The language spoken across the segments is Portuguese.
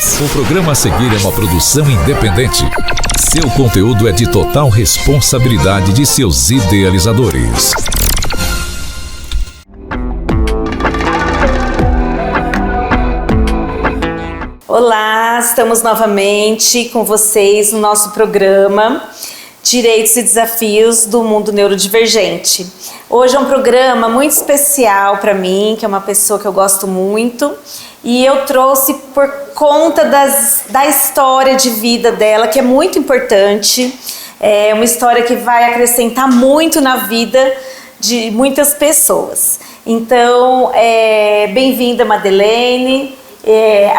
O programa a seguir é uma produção independente. Seu conteúdo é de total responsabilidade de seus idealizadores. Olá, estamos novamente com vocês no nosso programa Direitos e Desafios do Mundo Neurodivergente. Hoje é um programa muito especial para mim, que é uma pessoa que eu gosto muito, e eu trouxe por conta da história de vida dela, que é muito importante, é uma história que vai acrescentar muito na vida de muitas pessoas. Então, bem-vinda, Madeleine.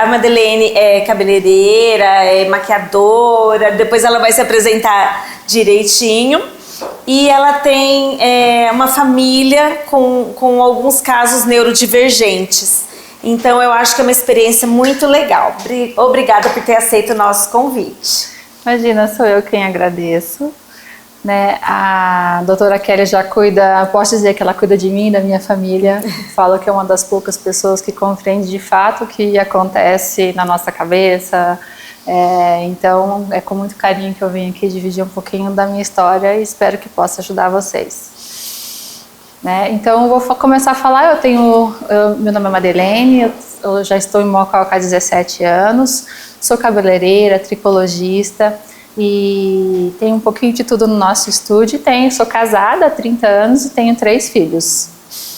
A Madeleine é cabeleireira, é maquiadora, depois ela vai se apresentar direitinho. E ela tem uma família com alguns casos neurodivergentes. Então eu acho que é uma experiência muito legal. Obrigada por ter aceito o nosso convite. Imagina, sou eu quem agradeço. Né? A doutora Kelly já cuida, posso dizer que ela cuida de mim e da minha família. Falo que é uma das poucas pessoas que compreende de fato o que acontece na nossa cabeça. Então é com muito carinho que eu venho aqui dividir um pouquinho da minha história e espero que possa ajudar vocês. Né? Então eu vou começar a falar. Meu nome é Madeleine, eu já estou em Mococa há 17 anos, sou cabeleireira, tricologista e tenho um pouquinho de tudo no nosso estúdio. Sou casada há 30 anos e tenho 3 filhos.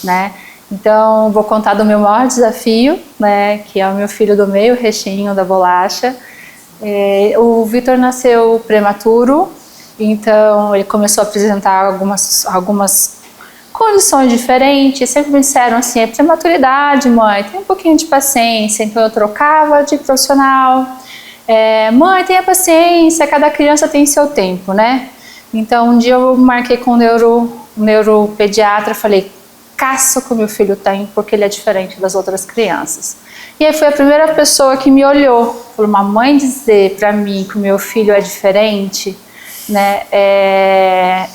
Né? Então vou contar do meu maior desafio, né, que é o meu filho do meio, o Recheio da Bolacha. O Vitor nasceu prematuro, então ele começou a apresentar algumas condições diferentes. Sempre me disseram assim: é prematuridade, mãe, tem um pouquinho de paciência. Então eu trocava de profissional. Mãe, tenha paciência, cada criança tem seu tempo, né? Então um dia eu marquei com o neuropediatra, falei: caça que o meu filho tem, porque ele é diferente das outras crianças. E aí foi a primeira pessoa que me olhou, falou: mamãe dizer para mim que o meu filho é diferente, né?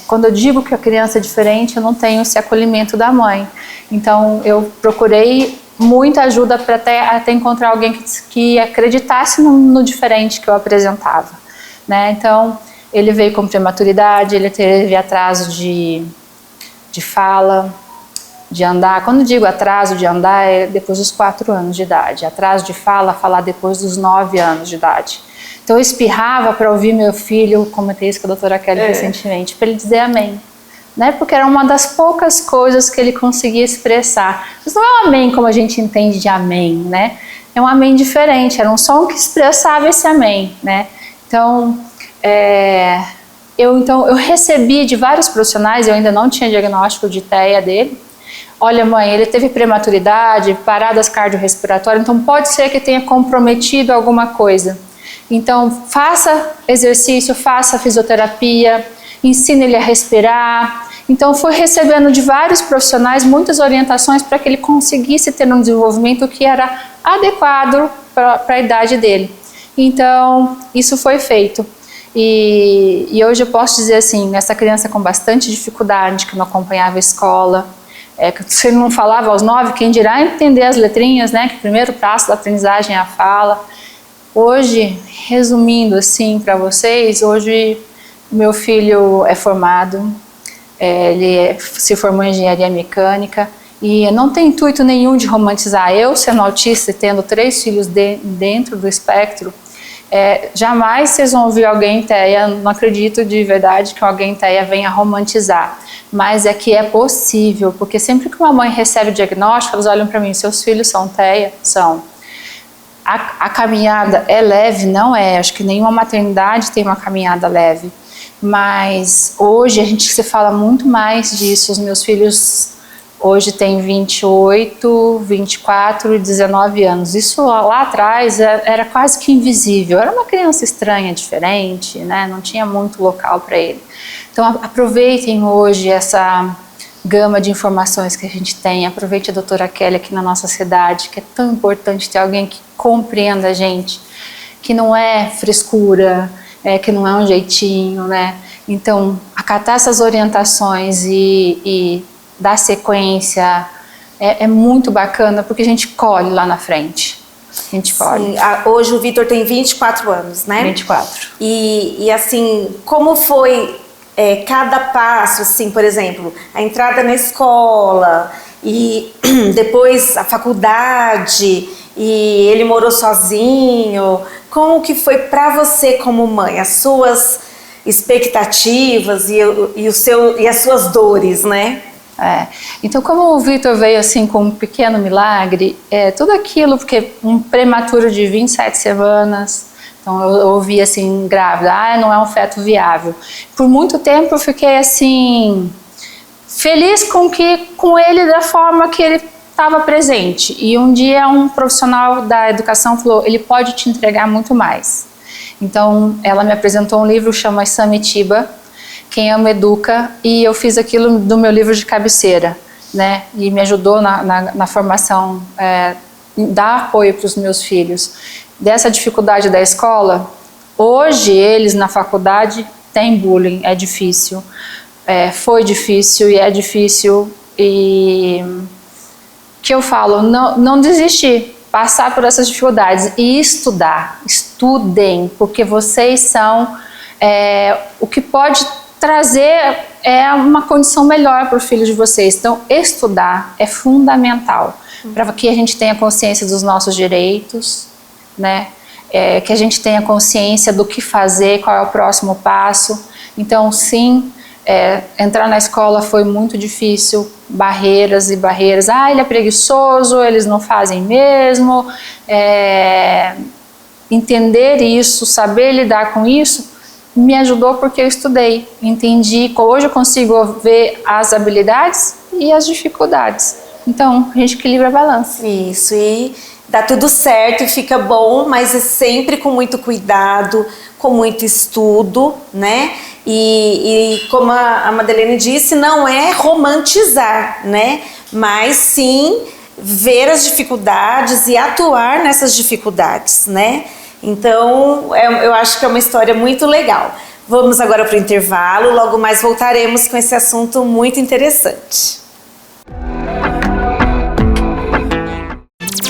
Quando eu digo que a criança é diferente, eu não tenho esse acolhimento da mãe. Então eu procurei muita ajuda para até encontrar alguém que acreditasse no diferente que eu apresentava. Né? Então ele veio com prematuridade, ele teve atraso de fala, de andar. Quando digo atraso de andar, é depois dos 4 anos de idade. Atraso de falar depois dos 9 anos de idade. Então eu espirrava para ouvir meu filho, comentei isso com a doutora Kelly recentemente, para ele dizer amém. Né? Porque era uma das poucas coisas que ele conseguia expressar. Mas não é um amém como a gente entende de amém, né? É um amém diferente, era um som que expressava esse amém. Né? Então, eu recebi de vários profissionais, eu ainda não tinha diagnóstico de TEA dele. Olha, mãe, ele teve prematuridade, paradas cardiorrespiratórias, então pode ser que tenha comprometido alguma coisa. Então, faça exercício, faça fisioterapia, ensine ele a respirar. Então, fui recebendo de vários profissionais muitas orientações para que ele conseguisse ter um desenvolvimento que era adequado para a idade dele. Então, isso foi feito. E hoje eu posso dizer assim, essa criança com bastante dificuldade, que não acompanhava a escola, que se ele não falava aos 9, quem dirá entender as letrinhas, né? Que o primeiro passo da aprendizagem é a fala. Hoje, resumindo assim para vocês, hoje meu filho é formado, ele se formou em engenharia mecânica e não tem intuito nenhum de romantizar. Eu, sendo autista e tendo 3 filhos dentro do espectro, jamais vocês vão ouvir alguém TEA, não acredito de verdade que alguém TEA venha romantizar, mas é que é possível, porque sempre que uma mãe recebe o diagnóstico, elas olham para mim: seus filhos são TEA? São. A caminhada é leve? Não é, acho que nenhuma maternidade tem uma caminhada leve, mas hoje a gente se fala muito mais disso. Os meus filhos hoje têm 28, 24 e 19 anos. Isso lá atrás era quase que invisível, era uma criança estranha, diferente, né? Não tinha muito local para ele. Então aproveitem hoje essa gama de informações que a gente tem. Aproveite a doutora Kelly aqui na nossa cidade, que é tão importante ter alguém que compreenda a gente, que não é frescura, que não é um jeitinho, né? Então, acatar essas orientações e dar sequência é muito bacana, porque a gente colhe lá na frente. 24. Sim, hoje o Vitor tem 24 anos, né? 24. E assim, como foi cada passo, assim, por exemplo, a entrada na escola e depois a faculdade, e ele morou sozinho. Como que foi para você como mãe? As suas expectativas e as suas dores, né? Então, como o Vitor veio assim com um pequeno milagre, tudo aquilo, porque um prematuro de 27 semanas, então eu ouvi assim, grávida, não é um feto viável. Por muito tempo eu fiquei assim, feliz com ele da forma que ele estava presente. E um dia um profissional da educação falou, ele pode te entregar muito mais. Então ela me apresentou um livro, chama Samitiba, Quem Ama Educa, e eu fiz aquilo do meu livro de cabeceira, né? E me ajudou na formação, dar apoio para os meus filhos. Dessa dificuldade da escola, hoje eles na faculdade têm bullying, é difícil, foi difícil e é difícil, e que eu falo, não desistir, passar por essas dificuldades e estudar, estudem, porque vocês são o que pode trazer uma condição melhor para o filho de vocês. Então, estudar é fundamental para que a gente tenha consciência dos nossos direitos, né? Que a gente tenha consciência do que fazer, qual é o próximo passo. Então, sim, entrar na escola foi muito difícil, barreiras e barreiras. Ele é preguiçoso, eles não fazem mesmo. Entender isso, saber lidar com isso, me ajudou porque eu estudei, entendi. Hoje eu consigo ver as habilidades e as dificuldades. Então, a gente equilibra a balança. Isso, e dá tudo certo e fica bom, mas é sempre com muito cuidado, com muito estudo, né? E como a Madeleine disse, não é romantizar, né? Mas sim ver as dificuldades e atuar nessas dificuldades, né? Então, eu acho que é uma história muito legal. Vamos agora para o intervalo, logo mais voltaremos com esse assunto muito interessante.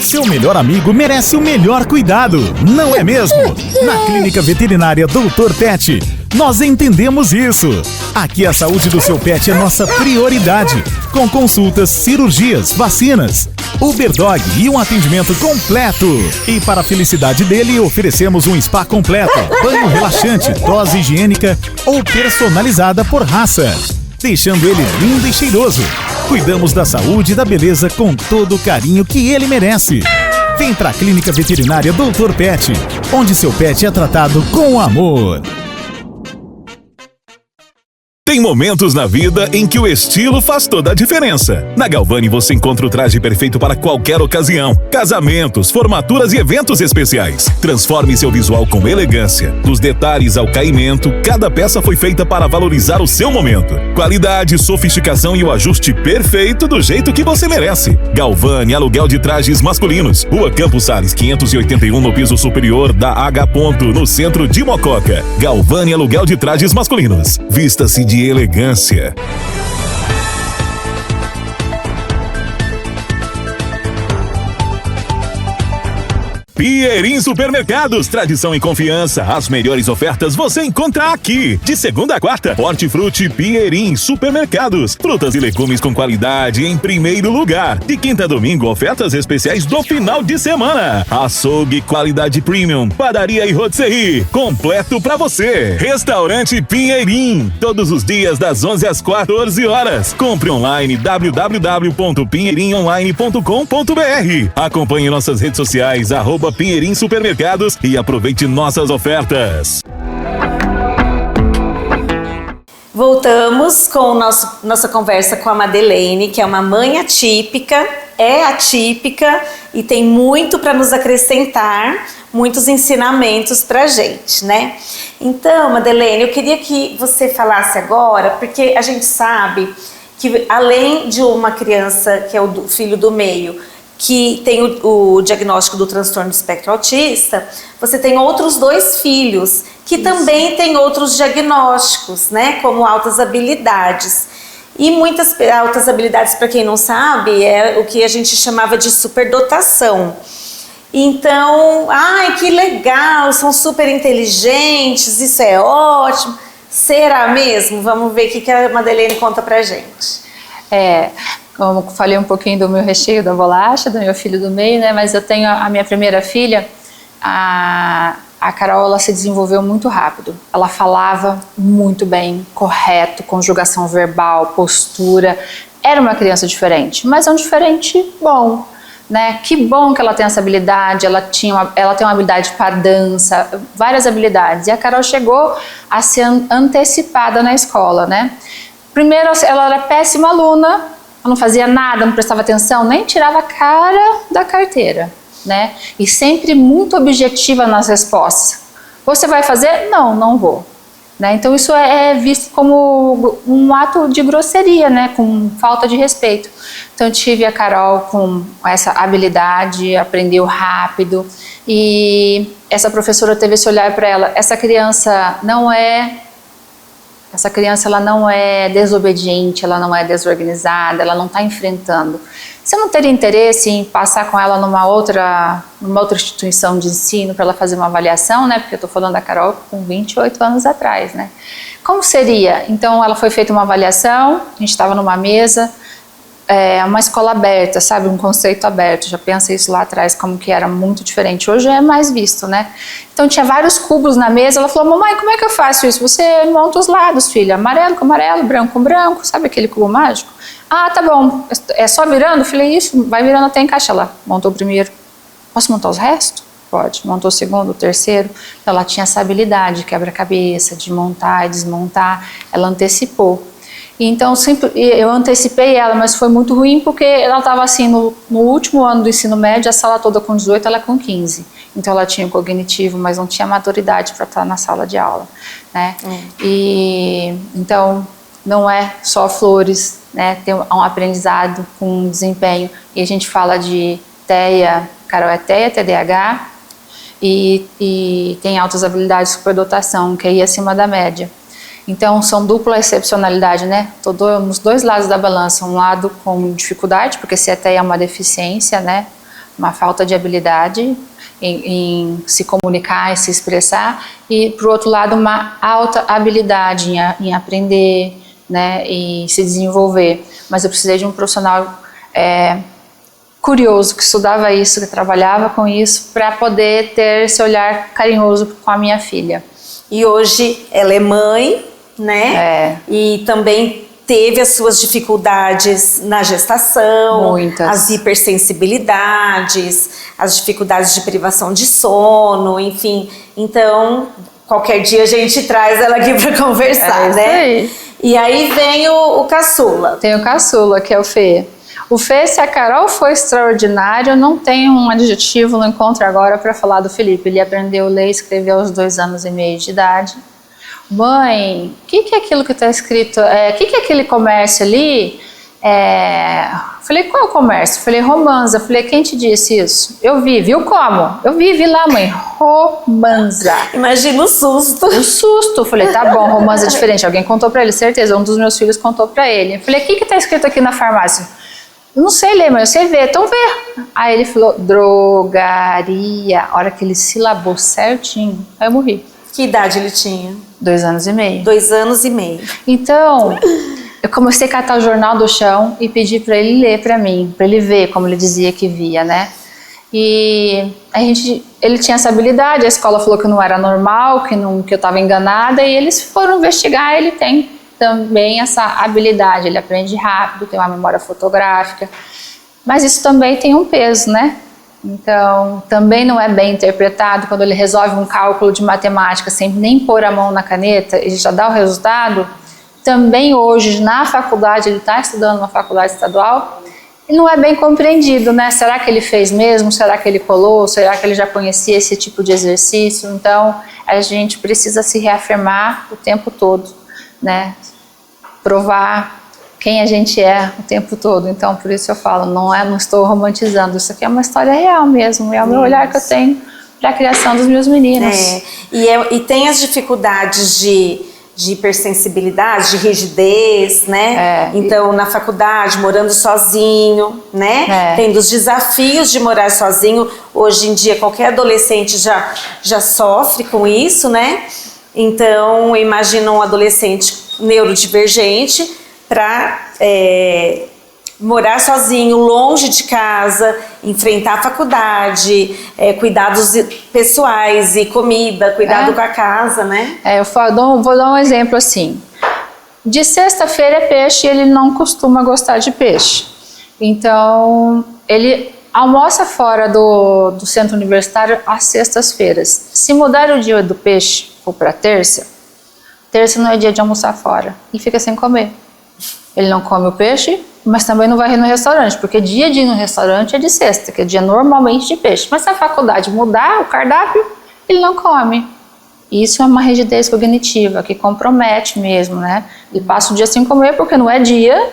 Seu melhor amigo merece o melhor cuidado, não é mesmo? Na Clínica Veterinária Dr. Pet, nós entendemos isso. Aqui a saúde do seu pet é nossa prioridade, com consultas, cirurgias, vacinas, Uberdog e um atendimento completo. E para a felicidade dele, oferecemos um spa completo, banho relaxante, dose higiênica ou personalizada por raça, deixando ele lindo e cheiroso. Cuidamos da saúde e da beleza com todo o carinho que ele merece. Vem pra Clínica Veterinária Dr. Pet, onde seu pet é tratado com amor. Tem momentos na vida em que o estilo faz toda a diferença. Na Galvani você encontra o traje perfeito para qualquer ocasião. Casamentos, formaturas e eventos especiais. Transforme seu visual com elegância. Dos detalhes ao caimento, cada peça foi feita para valorizar o seu momento. Qualidade, sofisticação e o ajuste perfeito do jeito que você merece. Galvani, aluguel de trajes masculinos. Rua Campos Sales, 581 no piso superior da H. no centro de Mococa. Galvani, aluguel de trajes masculinos. Vista-se de elegância. Pinheirinho Supermercados, tradição e confiança. As melhores ofertas você encontra aqui. De segunda a quarta, Hortifruti Pinheirinho Supermercados. Frutas e legumes com qualidade em primeiro lugar. De quinta a domingo, ofertas especiais do final de semana. Açougue, qualidade premium. Padaria e rotisserie, completo pra você. Restaurante Pinheirinho, todos os dias das 11 às 14 horas. Compre online www.pinheirinhoonline.com.br. Acompanhe nossas redes sociais, @Pinheirinho Supermercados, e aproveite nossas ofertas. Voltamos com nossa conversa com a Madeleine, que é uma mãe atípica, e tem muito para nos acrescentar, muitos ensinamentos para a gente, né? Então, Madeleine, eu queria que você falasse agora, porque a gente sabe que além de uma criança, que é o filho do meio, que tem o diagnóstico do transtorno do espectro autista, você tem outros 2 filhos que também têm outros diagnósticos, né, como altas habilidades. E muitas altas habilidades, para quem não sabe, é o que a gente chamava de superdotação. Então, ai, que legal, são super inteligentes, isso é ótimo. Será mesmo? Vamos ver o que a Madeleine conta pra gente. Como eu falei um pouquinho do meu recheio da bolacha, do meu filho do meio, né? Mas eu tenho a minha primeira filha, a Carol, ela se desenvolveu muito rápido. Ela falava muito bem, correto, conjugação verbal, postura. Era uma criança diferente, mas é um diferente bom, né? Que bom que ela tem essa habilidade, ela tem uma habilidade para dança, várias habilidades. E a Carol chegou a ser antecipada na escola, né? Primeiro, ela era péssima aluna, ela não fazia nada, não prestava atenção, nem tirava a cara da carteira, né? E sempre muito objetiva nas respostas. Você vai fazer? Não, não vou. Né? Então isso é visto como um ato de grosseria, né? Com falta de respeito. Então eu tive a Carol com essa habilidade, aprendeu rápido, e essa professora teve esse olhar para ela. Essa criança ela não é desobediente, ela não é desorganizada, ela não está enfrentando. Você não teria interesse em passar com ela numa outra instituição de ensino para ela fazer uma avaliação, né? Porque eu estou falando da Carol com 28 anos atrás, né? Como seria? Então ela foi feita uma avaliação, a gente estava numa mesa, uma escola aberta, sabe? Um conceito aberto. Já pensa isso lá atrás, como que era muito diferente. Hoje é mais visto, né? Então tinha vários cubos na mesa. Ela falou: mamãe, como é que eu faço isso? Você monta os lados, filha. Amarelo com amarelo, branco com branco. Sabe aquele cubo mágico? Ah, tá bom. É só virando? Eu falei: isso, vai virando até encaixar lá. Montou o primeiro. Posso montar os restos? Pode. Montou o segundo, o terceiro. Então, ela tinha essa habilidade de quebra-cabeça, de montar e desmontar. Ela antecipou. Então eu antecipei ela, mas foi muito ruim porque ela estava assim no último ano do ensino médio, a sala toda com 18, ela com 15. Então ela tinha o cognitivo, mas não tinha maturidade para estar na sala de aula, né? E então não é só flores, né? Tem um aprendizado com desempenho. E a gente fala de TEA, Carol é TEA, TDAH, e tem altas habilidades de superdotação, que é ir acima da média. Então, são dupla excepcionalidade, né? Nos dois lados da balança. Um lado com dificuldade, porque se até é uma deficiência, né? Uma falta de habilidade em se comunicar e se expressar. E, por outro lado, uma alta habilidade em aprender, né? E se desenvolver. Mas eu precisei de um profissional curioso, que estudava isso, que trabalhava com isso, para poder ter esse olhar carinhoso com a minha filha. E hoje ela é mãe, né? E também teve as suas dificuldades na gestação, muitas. As hipersensibilidades, as dificuldades de privação de sono, enfim. Então, qualquer dia a gente traz ela aqui para conversar, né? Aí. E aí vem o caçula. Tem o caçula, que é o Fê. O Fê, se a Carol foi extraordinário, não tem um adjetivo no encontro agora para falar do Felipe. Ele aprendeu a ler e escrever aos 2 anos e meio de idade. Mãe, o que é aquilo que está escrito? O que é aquele comércio ali? Falei: qual é o comércio? Falei: Romanza. Falei: quem te disse isso? Eu vi. Viu como? Eu vi lá, mãe. Romanza. Imagina o susto. O susto. Falei: tá bom, Romanza é diferente. Alguém contou para ele, certeza. Um dos meus filhos contou para ele. Falei: o que está escrito aqui na farmácia? Não sei ler, mas eu sei ver, então vê. Aí ele falou: drogaria. A hora que ele silabou certinho, aí eu morri. Que idade ele tinha? 2 anos e meio. 2 anos e meio. Então, eu comecei a catar o jornal do chão e pedi para ele ler para mim, para ele ver como ele dizia que via, né? E ele tinha essa habilidade, a escola falou que não era normal, que eu estava enganada, e eles foram investigar. Ele tem também essa habilidade, ele aprende rápido, tem uma memória fotográfica, mas isso também tem um peso, né? Então, também não é bem interpretado quando ele resolve um cálculo de matemática sem nem pôr a mão na caneta, ele já dá o resultado. Também hoje, na faculdade, ele está estudando na faculdade estadual, e não é bem compreendido, né? Será que ele fez mesmo? Será que ele colou? Será que ele já conhecia esse tipo de exercício? Então, a gente precisa se reafirmar o tempo todo, né? Provar quem a gente é o tempo todo. Então, por isso eu falo, não estou romantizando, isso aqui é uma história real mesmo, é o meu olhar que eu tenho para a criação dos meus meninos. E tem as dificuldades de hipersensibilidade, de rigidez, né? Então, na faculdade, morando sozinho, né? Tendo os desafios de morar sozinho. Hoje em dia, qualquer adolescente já sofre com isso, né? Então, imagina um adolescente neurodivergente para morar sozinho, longe de casa, enfrentar a faculdade, cuidados pessoais e comida, cuidado com a casa, né? Vou dar um exemplo assim. De sexta-feira é peixe e ele não costuma gostar de peixe. Então, ele almoça fora do centro universitário às sextas-feiras. Se mudar o dia do peixe ou para terça não é dia de almoçar fora e fica sem comer. Ele não come o peixe, mas também não vai ir no restaurante, porque dia de ir no restaurante é de sexta, que é dia normalmente de peixe. Mas se a faculdade mudar o cardápio, ele não come. Isso é uma rigidez cognitiva que compromete mesmo, né? Ele passa o dia sem comer porque não é dia.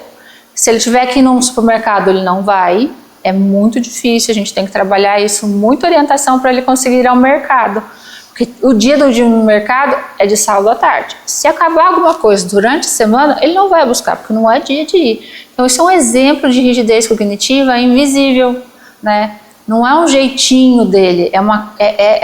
Se ele tiver que ir num supermercado, ele não vai. É muito difícil, a gente tem que trabalhar isso, muita orientação para ele conseguir ir ao mercado. Porque o dia do dia no mercado é de sábado à tarde. Se acabar alguma coisa durante a semana, ele não vai buscar, porque não é dia de ir. Então, isso é um exemplo de rigidez cognitiva invisível, né? Não é um jeitinho dele, é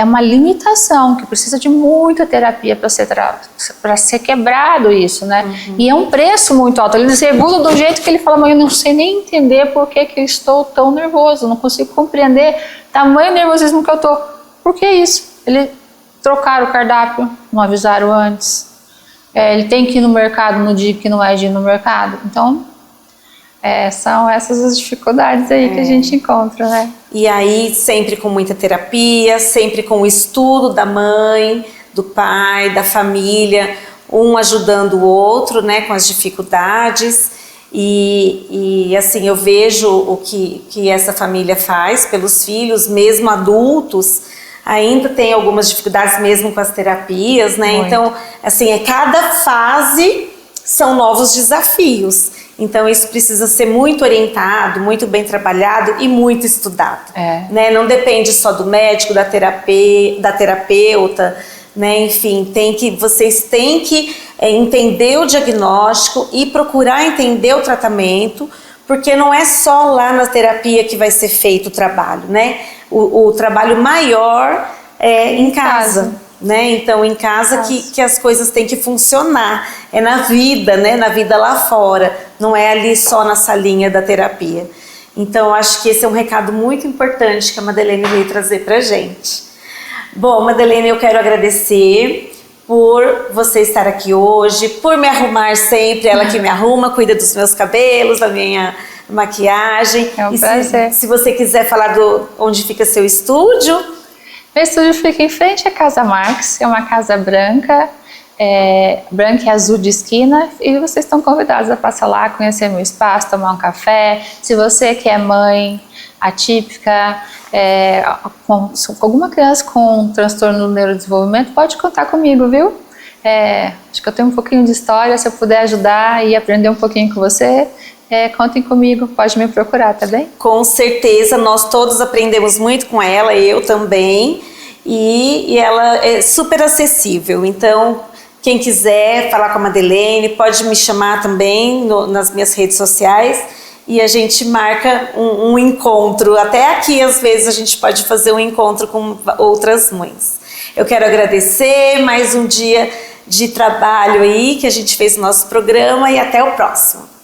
uma limitação que precisa de muita terapia para ser quebrado isso, né? E é um preço muito alto. Ele desregula de um jeito que ele fala, mas eu não sei nem entender por que eu estou tão nervoso, não consigo compreender tamanho nervosismo que eu estou. Por que isso? Ele trocaram o cardápio, não avisaram antes. Ele tem que ir no mercado no dia que não é dia no mercado. Então, são essas as dificuldades aí que a gente encontra, né? E aí, sempre com muita terapia, sempre com o estudo da mãe, do pai, da família, um ajudando o outro, né, com as dificuldades. E assim, eu vejo o que essa família faz pelos filhos, mesmo adultos, ainda tem algumas dificuldades mesmo com as terapias, né? Muito. Então, assim, cada fase são novos desafios. Então, isso precisa ser muito orientado, muito bem trabalhado e muito estudado. Né? Não depende só do médico, da terapeuta, né? Enfim, vocês têm que entender o diagnóstico e procurar entender o tratamento, porque não é só lá na terapia que vai ser feito o trabalho, né? O trabalho maior é em casa, né? Então, em casa que as coisas têm que funcionar. É na vida, né? Na vida lá fora. Não é ali só na salinha da terapia. Então, acho que esse é um recado muito importante que a Madeleine veio trazer pra gente. Bom, Madeleine, eu quero agradecer por você estar aqui hoje, por me arrumar sempre, ela que me arruma, cuida dos meus cabelos, da minha maquiagem. É um prazer. Se você quiser falar onde fica seu estúdio. Meu estúdio fica em frente à Casa Marx, é uma casa branca e azul de esquina, e vocês estão convidados a passar lá, conhecer meu espaço, tomar um café. Se você que é mãe atípica, com alguma criança com transtorno do neurodesenvolvimento, pode contar comigo, viu? Acho que eu tenho um pouquinho de história, se eu puder ajudar e aprender um pouquinho com você, contem comigo, pode me procurar, tá bem? Com certeza, nós todos aprendemos muito com ela, eu também, e ela é super acessível. Então, quem quiser falar com a Madeleine, pode me chamar também nas minhas redes sociais e a gente marca um encontro. Até aqui, às vezes, a gente pode fazer um encontro com outras mães. Eu quero agradecer mais um dia de trabalho aí que a gente fez no nosso programa e até o próximo.